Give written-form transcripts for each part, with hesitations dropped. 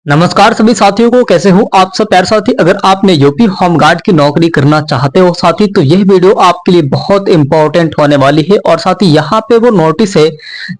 नमस्कार सभी साथियों को, कैसे हो आप सब प्यारे साथी। अगर आपने यूपी होमगार्ड की नौकरी करना चाहते हो साथी, तो यह वीडियो आपके लिए बहुत इंपॉर्टेंट होने वाली है। और साथी यहाँ पे वो नोटिस है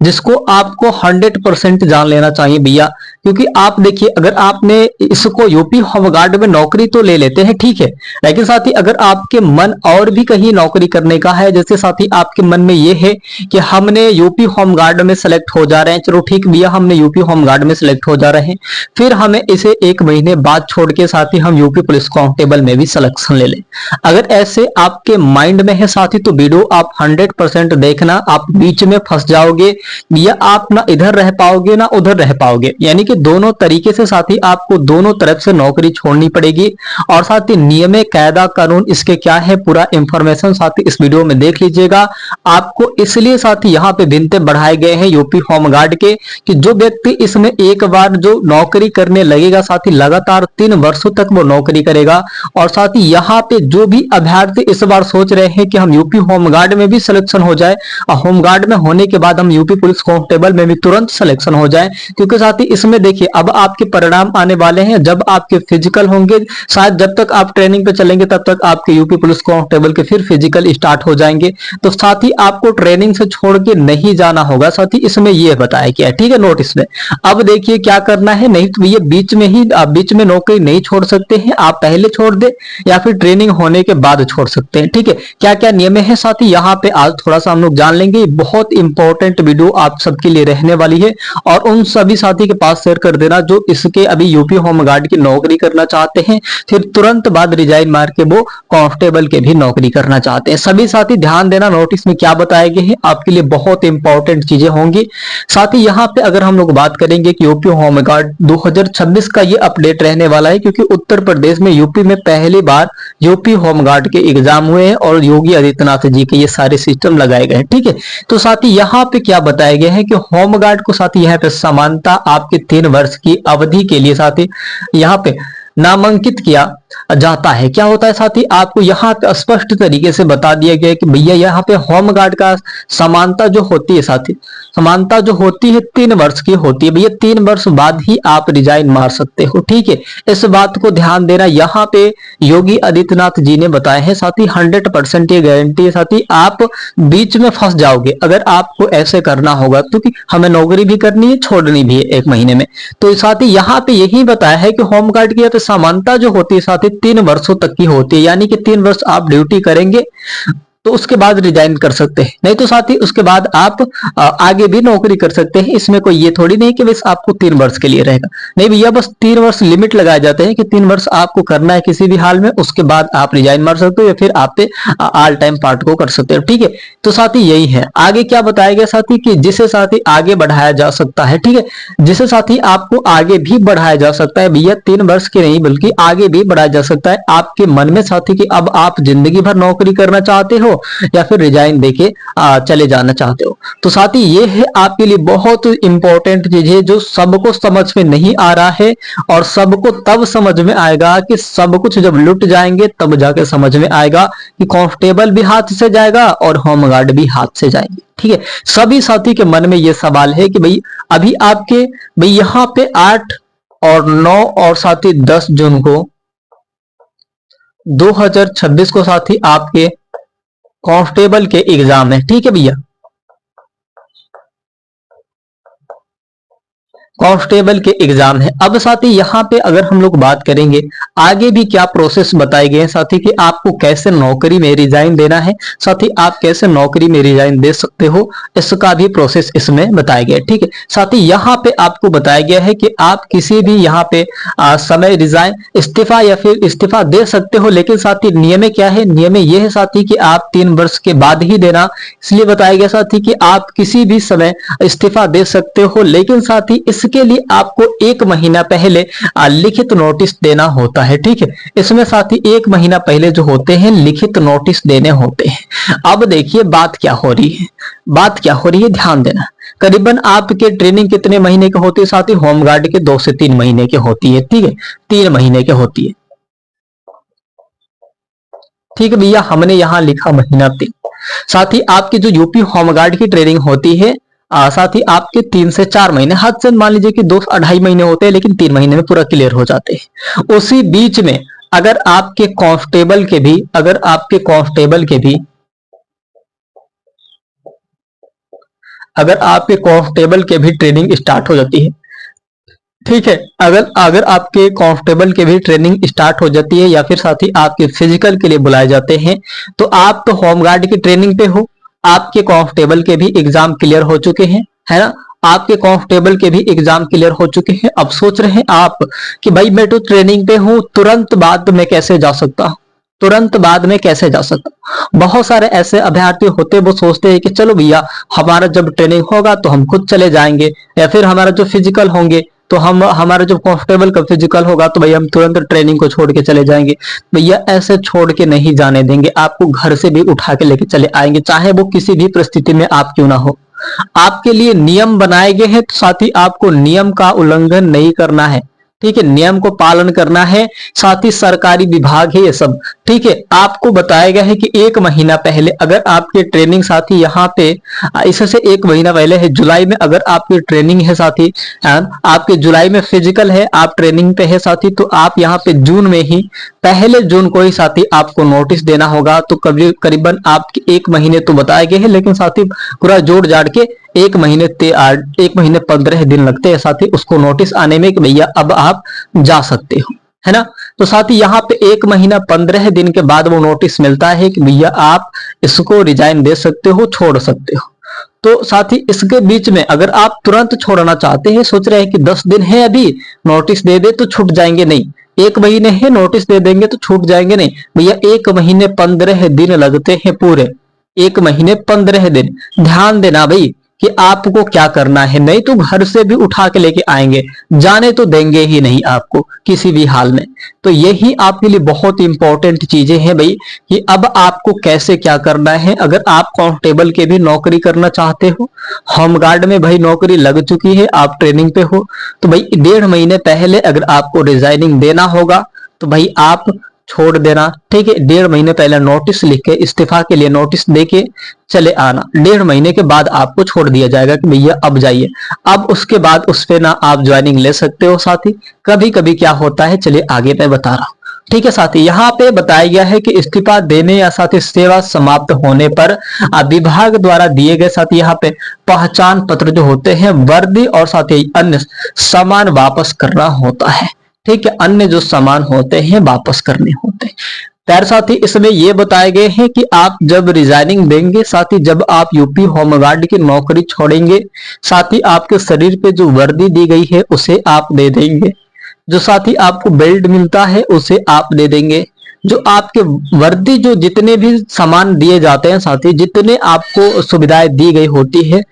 जिसको आपको 100% जान लेना चाहिए भैया। क्योंकि आप देखिए, अगर आपने इसको यूपी होमगार्ड में नौकरी तो ले लेते हैं, ठीक है, लेकिन साथी अगर आपके मन और भी कहीं नौकरी करने का है, जैसे साथी आपके मन में ये है कि हमने यूपी होमगार्ड में सेलेक्ट हो जा रहे हैं, चलो ठीक भैया हमने यूपी होमगार्ड में सेलेक्ट हो जा रहे हैं, फिर हमें इसे एक महीने बाद छोड़ के साथी हम यूपी पुलिस कांस्टेबल में भी सिलेक्शन ले लें। अगर ऐसे आपके माइंड में है साथी, तो वीडियो आप 100% देखना। आप बीच में फंस जाओगे या आप ना इधर रह पाओगे ना उधर रह पाओगे, यानी कि दोनों तरीके से साथी आपको दोनों तरफ से नौकरी छोड़नी पड़ेगी। और साथी नियम कायदा कानून इसके क्या है, पूरा इंफॉर्मेशन साथी इस वीडियो में देख लीजिएगा। आपको इसलिए साथी यहाँ पे बिनते बढ़ाए गए हैं यूपी होमगार्ड के, कि जो व्यक्ति इसमें एक बार जो नौकरी करने लगेगा साथी, लगातार 3 वर्षों तक वो नौकरी करेगा। और साथी यहाँ पे जो भी अभ्यर्थी इस बार सोच रहे हैं कि हम यूपी होमगार्ड में भी सिलेक्शन हो जाए और होमगार्ड में होने के बाद हम यूपी पुलिस कांस्टेबल में भी तुरंत सिलेक्शन हो जाए, क्योंकि साथी इसमें देखिए अब आपके परिणाम आने वाले हैं जब आपके फिजिकल होंगे। शायद जब तक आप ट्रेनिंग पे चलेंगे तब तक आपके यूपी पुलिस कांस्टेबल के फिर फिजिकल स्टार्ट हो जाएंगे। तो साथी आपको ट्रेनिंग से छोड़ के नहीं जाना होगा साथी, इसमें यह बताया गया है, ठीक है, नोटिस में। अब देखिए क्या करना है, नहीं तो ये बीच में ही आप बीच में नौकरी नहीं छोड़ सकते हैं, आप पहले छोड़ दे या फिर ट्रेनिंग होने के बाद छोड़ सकते हैं, ठीक है। क्या क्या नियम है साथी यहाँ पे आज थोड़ा सा हम लोग जान लेंगे। बहुत इंपॉर्टेंट वीडियो आप सबके लिए रहने वाली है, और उन सभी साथी के पास शेयर कर देना जो इसके अभी यूपी होमगार्ड की नौकरी करना चाहते हैं, फिर तुरंत बाद रिजाइन मार के वो कांस्टेबल के भी नौकरी करना चाहते हैं। सभी साथी ध्यान देना, नोटिस में क्या बताए गए हैं आपके लिए बहुत इंपॉर्टेंट चीजें होंगी। साथ ही यहाँ पे अगर हम लोग बात करेंगे कि यूपी होमगार्ड 2026 का ये अपडेट रहने वाला है, क्योंकि उत्तर प्रदेश में यूपी में पहली बार यूपी होमगार्ड के एग्जाम हुए हैं और योगी आदित्यनाथ जी के ये सारे सिस्टम लगाए गए हैं, ठीक है। तो साथ ही यहाँ पे क्या बताया गया है कि होमगार्ड को साथ ही यहाँ पे समानता आपके 3 वर्ष की अवधि के लिए साथ ही यहाँ पे नामांकित किया जाता है। क्या होता है साथी, आपको यहाँ पे स्पष्ट तरीके से बता दिया गया है कि भैया यहाँ पे होमगार्ड का समानता जो होती है साथी, समानता जो होती है 3 वर्ष की होती है भैया। 3 वर्ष बाद ही आप रिजाइन मार सकते हो, ठीक है। इस बात को ध्यान देना, यहाँ पे योगी आदित्यनाथ जी ने बताया है साथी, 100% ये गारंटी है साथी, आप बीच में फंस जाओगे अगर आपको ऐसे करना होगा, क्योंकि हमें नौकरी भी करनी है, छोड़नी भी है 1 महीने में। तो साथी यहाँ पे यही बताया है कि होमगार्ड की समानता जो होती है साथी 3 वर्षों तक की होती है, यानी कि 3 वर्ष आप ड्यूटी करेंगे तो उसके बाद रिजाइन कर सकते हैं, नहीं तो साथी उसके बाद आप आगे भी नौकरी कर सकते हैं। इसमें कोई ये थोड़ी नहीं कि बस आपको 3 वर्ष के लिए रहेगा, नहीं भैया, बस 3 वर्ष लिमिट लगाए जाते हैं कि 3 वर्ष आपको करना है किसी भी हाल में, उसके बाद आप रिजाइन मार सकते हो या फिर आप पे ऑल टाइम पार्ट को कर सकते हो, ठीक है। तो साथी यही है। आगे क्या बताया गया साथी, कि जिसे साथी आगे बढ़ाया जा सकता है, ठीक है, जिसे साथी आपको आगे भी बढ़ाया जा सकता है भैया, 3 वर्ष के नहीं बल्कि आगे भी बढ़ाया जा सकता है आपके मन में साथी, कि अब आप जिंदगी भर नौकरी करना चाहते हो या फिर रिजाइन देके चले जाना चाहते हो। तो साथी ये है आपके लिए बहुत इंपॉर्टेंट चीज है जो सबको समझ में नहीं आ रहा है, और सबको तब समझ में आएगा कि सब कुछ जब लुट जाएंगे तब जाके समझ में आएगा कि कांस्टेबल भी हाथ से जाएगा और होमगार्ड भी हाथ से जाएंगे, ठीक है। सभी साथी के मन में ये सवाल है कि भाई अभी आपके भाई यहाँ पे 8 और 9 और साथी 10 जून को 2026 को साथी आपके कांस्टेबल के एग्जाम है, ठीक है भैया, कांस्टेबल के एग्जाम है। अब साथी यहाँ पे अगर हम लोग बात करेंगे आगे भी क्या प्रोसेस बताए गए हैं साथी, कि आपको कैसे नौकरी में रिजाइन देना है, साथी आप कैसे नौकरी में रिजाइन दे सकते हो, इसका भी प्रोसेस इसमें बताया गया है, ठीक है। साथी यहाँ पे आपको बताया गया है कि आप किसी भी यहाँ पे समय रिजाइन इस्तीफा या फिर इस्तीफा दे सकते हो, लेकिन साथी नियम क्या है, नियम ये है साथी कि आप 3 वर्ष के बाद ही देना। इसलिए बताया गया साथी कि आप किसी भी समय इस्तीफा दे सकते हो, लेकिन साथी इसके लिए आपको 1 महीना पहले लिखित नोटिस देना होता है, ठीक है। इसमें साथी 1 महीना पहले जो होते हैं लिखित नोटिस देने होते हैं। अब देखिए बात क्या हो रही है, बात क्या हो रही है, ध्यान देना। करीबन आपके ट्रेनिंग कितने महीने के होती है साथी, होमगार्ड के 2 से 3 महीने के होती है, ठीक है, 3 महीने के होती है, ठीक है भैया। हमने यहां लिखा महीना 3। साथ ही आपकी जो यूपी होमगार्ड की ट्रेनिंग होती है साथ ही आपके 3 से 4 महीने, हद से मान लीजिए कि 2 से 2.5 महीने होते हैं, लेकिन 3 महीने में पूरा क्लियर हो जाते हैं। उसी बीच में अगर आपके कांस्टेबल के भी ट्रेनिंग स्टार्ट हो जाती है, ठीक है, अगर अगर आपके कांस्टेबल के भी ट्रेनिंग स्टार्ट हो जाती है या फिर साथ ही आपके फिजिकल के लिए बुलाए जाते हैं, तो आप तो होमगार्ड की ट्रेनिंग पे हो, आपके कांस्टेबल के भी एग्जाम क्लियर हो चुके हैं, है ना, आपके कांस्टेबल के भी एग्जाम क्लियर हो चुके हैं। अब सोच रहे हैं आप कि भाई मैं तो ट्रेनिंग पे हूं, तुरंत बाद में कैसे जा सकता हूं, तुरंत बाद में कैसे जा सकता। बहुत सारे ऐसे अभ्यर्थी होते हैं, वो सोचते हैं कि चलो भैया हमारा जब ट्रेनिंग होगा तो हम खुद चले जाएंगे, या फिर हमारा जो फिजिकल होंगे तो हम हमारा जब कांस्टेबल का फिजिकल होगा तो भैया हम तुरंत ट्रेनिंग को छोड़ के चले जाएंगे। भैया ऐसे छोड़ के नहीं जाने देंगे, आपको घर से भी उठा के लेके चले आएंगे, चाहे वो किसी भी परिस्थिति में आप क्यों ना हो। आपके लिए नियम बनाए गए हैं, तो साथ ही आपको नियम का उल्लंघन नहीं करना है, ठीक है, नियम को पालन करना है। साथ ही सरकारी विभाग है ये सब, ठीक है। आपको बताया गया है कि 1 महीना पहले अगर आपके ट्रेनिंग साथी यहाँ पे, इससे 1 महीना पहले है जुलाई में, अगर आपकी ट्रेनिंग है साथी, आपके जुलाई में फिजिकल है, आप ट्रेनिंग पे है साथी, तो आप यहाँ पे जून में ही, 1 जून को ही साथी आपको नोटिस देना होगा। तो करीबन आपके 1 महीने तो बताए गए हैं, लेकिन साथी पूरा जोड़ जाड़ के 1 महीने 15 दिन लगते हैं साथी उसको नोटिस आने में कि भैया अब आप जा सकते हो, है ना। तो साथी यहाँ पे 1 महीना 15 दिन के बाद वो नोटिस मिलता है कि भैया आप इसको रिजाइन दे सकते हो, छोड़ सकते हो। तो साथी इसके बीच में अगर आप तुरंत छोड़ना चाहते हैं, सोच रहे हैं कि 10 दिन है अभी, नोटिस दे दे तो छूट जाएंगे, नहीं, 1 महीने है नोटिस दे देंगे तो छूट जाएंगे, नहीं भैया, 1 महीने 15 दिन लगते हैं पूरे, 1 महीने 15 दिन। ध्यान देना भाई कि आपको क्या करना है, नहीं तो घर से भी उठा के लेके आएंगे, जाने तो देंगे ही नहीं आपको किसी भी हाल में। तो यही आपके लिए बहुत इंपॉर्टेंट चीजें हैं भाई, कि अब आपको कैसे क्या करना है। अगर आप कांस्टेबल के भी नौकरी करना चाहते हो, होमगार्ड में भाई नौकरी लग चुकी है, आप ट्रेनिंग पे हो, तो भाई 1.5 महीने पहले अगर आपको रिजाइनिंग देना होगा तो भाई आप छोड़ देना, ठीक है। 1.5 महीने पहले नोटिस लिख के, इस्तीफा के लिए नोटिस देके चले आना, 1.5 महीने के बाद आपको छोड़ दिया जाएगा कि भैया अब जाइए। अब उसके बाद उस पे ना आप ज्वाइनिंग ले सकते हो साथी। कभी कभी क्या होता है, चलिए आगे मैं बता रहा हूँ, ठीक है साथी। यहाँ पे बताया गया है कि इस्तीफा देने या साथी सेवा समाप्त होने पर विभाग द्वारा दिए गए साथी यहाँ पे पहचान पत्र जो होते हैं, वर्दी और साथी अन्य सामान वापस करना होता है, ठीक है, अन्य जो सामान होते हैं वापस करने होते हैं। त्यार साथ ही इसमें यह बताए गए हैं कि आप जब रिजाइनिंग देंगे, साथ ही जब आप यूपी होमगार्ड की नौकरी छोड़ेंगे, साथ ही आपके शरीर पे जो वर्दी दी गई है उसे आप दे देंगे, जो साथ ही आपको बेल्ट मिलता है उसे आप दे देंगे, जो आपके वर्दी जो जितने भी सामान दिए जाते हैं साथी, जितने आपको सुविधाएं दी गई होती है,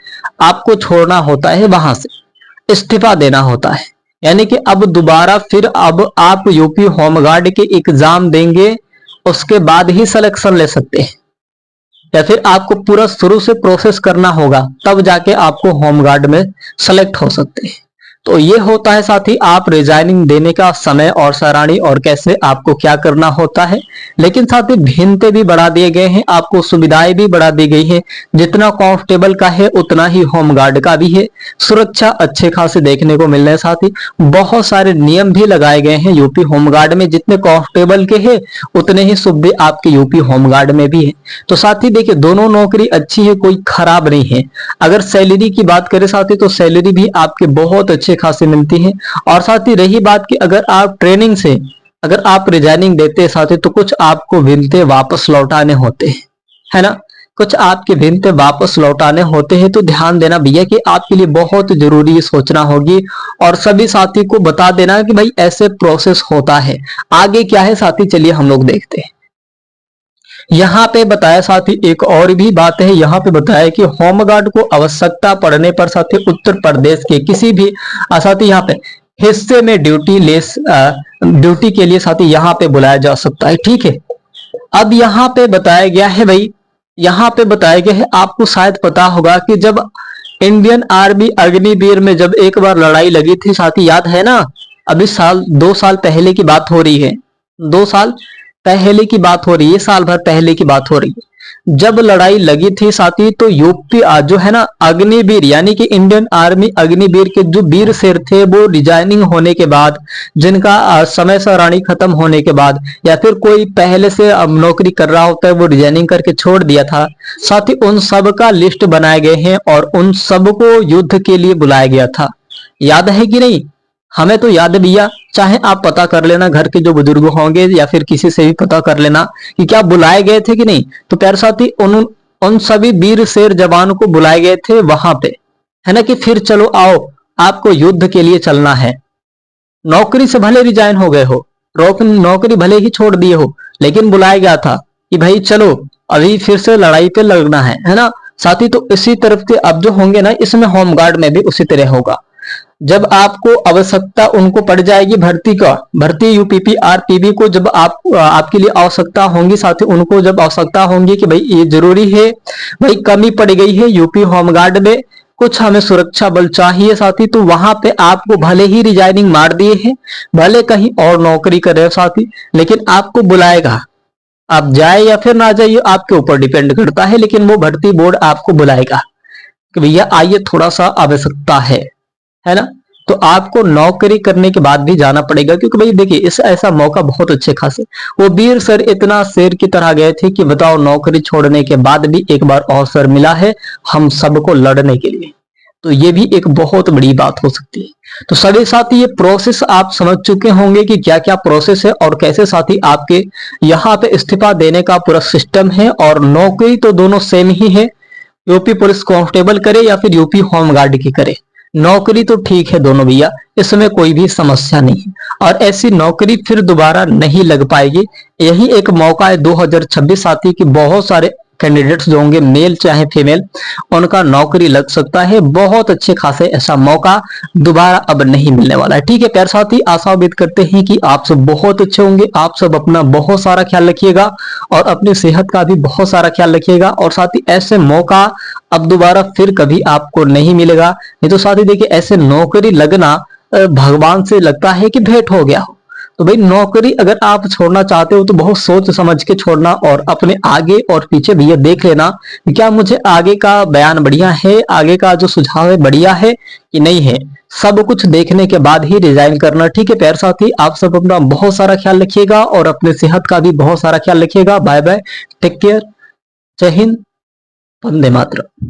आपको छोड़ना होता है, वहां से इस्तीफा देना होता है। यानी कि अब दोबारा फिर अब आप यूपी होमगार्ड के एग्जाम देंगे, उसके बाद ही सिलेक्शन ले सकते हैं, या फिर आपको पूरा शुरू से प्रोसेस करना होगा, तब जाके आपको होमगार्ड में सेलेक्ट हो सकते हैं। तो ये होता है साथी आप रिजाइनिंग देने का समय और सारणी और कैसे आपको क्या करना होता है। लेकिन साथी भिन्नते भी बढ़ा दिए गए हैं, आपको सुविधाएं भी बढ़ा दी गई है, जितना कांस्टेबल का है उतना ही होमगार्ड का भी है। सुरक्षा अच्छे खासे देखने को मिल रहे हैं साथी, बहुत सारे नियम भी लगाए गए हैं यूपी होमगार्ड में, जितने कांस्टेबल के हैं उतने ही सुविधा आपके यूपी होमगार्ड में भी है। तो साथी देखिए दोनों नौकरी अच्छी है, कोई खराब नहीं है। अगर सैलरी की बात करें साथी तो सैलरी भी आपके बहुत अच्छे खासी मिलती है। और साथ ही रही बात कि अगर आप ट्रेनिंग से अगर आप रिजाइनिंग देते हैं साथी, तो कुछ आपको भिन्नते वापस लौटाने होते हैं, है ना, कुछ आपके भिन्नते वापस लौटाने होते हैं। तो ध्यान देना भैया कि आपके लिए बहुत जरूरी सोचना होगी, और सभी साथी को बता देना कि भाई ऐसे प्रोसेस होता है। आगे क्या है साथी, चलिए हम लोग देखते हैं। यहाँ पे बताया साथी एक और भी बात है, यहाँ पे बताया कि होमगार्ड को आवश्यकता पड़ने पर साथी उत्तर प्रदेश के किसी भी साथी यहाँ पे हिस्से में ड्यूटी के लिए साथी यहाँ पे बुलाया जा सकता है, ठीक है। अब यहाँ पे बताया गया है भाई, यहाँ पे बताया गया है, आपको शायद पता होगा कि जब इंडियन आर्मी अग्निवीर में जब एक बार लड़ाई लगी थी साथी, याद है ना, अभी 2 साल पहले की बात हो रही है, 2 साल पहले की बात हो रही है, साल भर पहले की बात हो रही है। जब लड़ाई लगी थी साथी, तो यूपी जो है ना अग्निवीर यानी कि इंडियन आर्मी अग्निवीर के जो वीर शेर थे वो रिजाइनिंग होने के बाद, जिनका समय सारणी खत्म होने के बाद, या फिर कोई पहले से अब नौकरी कर रहा होता है वो रिजाइनिंग करके छोड़ दिया था, साथ ही उन सब का लिस्ट बनाए गए हैं और उन सब को युद्ध के लिए बुलाया गया था। याद है कि नहीं? हमें तो याद है भैया, चाहे आप पता कर लेना घर के जो बुजुर्ग होंगे या फिर किसी से भी पता कर लेना कि क्या बुलाए गए थे कि नहीं। तो प्यारे साथी उन उन सभी वीर शेर जवानों को बुलाए गए थे वहां पे, है ना, कि फिर चलो आओ आपको युद्ध के लिए चलना है। नौकरी से भले रिजाइन हो गए हो, नौकरी भले ही छोड़ दिए हो, लेकिन बुलाया गया था कि भाई चलो अभी फिर से लड़ाई पे लगना है ना साथी। तो इसी तरफ के अब जो होंगे ना, इसमें होमगार्ड में भी उसी तरह होगा। जब आपको आवश्यकता उनको पड़ जाएगी भर्ती यूपीपी आरपीबी को जब आपके लिए आवश्यकता होंगी साथी, उनको जब आवश्यकता होंगी कि भाई ये जरूरी है, भाई कमी पड़ गई है यूपी होमगार्ड में, कुछ हमें सुरक्षा बल चाहिए साथी, तो वहां पे आपको भले ही रिजाइनिंग मार दिए हैं, भले कहीं और नौकरी करे साथी, लेकिन आपको बुलाएगा। आप जाए या फिर ना जाइए आपके ऊपर डिपेंड करता है, लेकिन वो भर्ती बोर्ड आपको बुलाएगा कि भैया आइए थोड़ा सा आवश्यकता है ना। तो आपको नौकरी करने के बाद भी जाना पड़ेगा, क्योंकि भाई देखिए इस ऐसा मौका बहुत अच्छे खासे, वो वीर सर इतना शेर की तरह गए थे कि बताओ नौकरी छोड़ने के बाद भी एक बार अवसर मिला है हम सबको लड़ने के लिए, तो ये भी एक बहुत बड़ी बात हो सकती है। तो सभी साथी ये प्रोसेस आप समझ चुके होंगे कि क्या क्या प्रोसेस है और कैसे साथी आपके यहाँ पे इस्तीफा देने का पूरा सिस्टम है। और नौकरी तो दोनों सेम ही है, यूपी पुलिस कांस्टेबल करे या फिर यूपी होमगार्ड की करे, नौकरी तो ठीक है दोनों भैया, इसमें कोई भी समस्या नहीं है और ऐसी नौकरी फिर दोबारा नहीं लग पाएगी। यही एक मौका है 2026 साथी की, बहुत सारे कैंडिडेट्स जो होंगे मेल चाहे फीमेल, उनका नौकरी लग सकता है। बहुत अच्छे खासे ऐसा मौका दोबारा अब नहीं मिलने वाला है। ठीक है प्यारे साथी, आशा उम्मीद करते हैं कि आप सब बहुत अच्छे होंगे। आप सब अपना बहुत सारा ख्याल रखिएगा और अपनी सेहत का भी बहुत सारा ख्याल रखिएगा। और साथ ही ऐसे मौका अब दोबारा फिर कभी आपको नहीं मिलेगा। नहीं तो साथी देखिए ऐसे नौकरी लगना भगवान से लगता है कि भेंट हो गया हो। तो भाई नौकरी अगर आप छोड़ना चाहते हो तो बहुत सोच समझ के छोड़ना और अपने आगे और पीछे भी ये देख लेना कि क्या मुझे आगे का बयान बढ़िया है, आगे का जो सुझाव है बढ़िया है कि नहीं है, सब कुछ देखने के बाद ही रिजाइन करना। ठीक है प्यारे साथी, आप सब अपना बहुत सारा ख्याल रखिएगा और अपने सेहत का भी बहुत सारा ख्याल रखिएगा। बाय बाय, टेक केयर, जय हिंद, वंदे मातरम।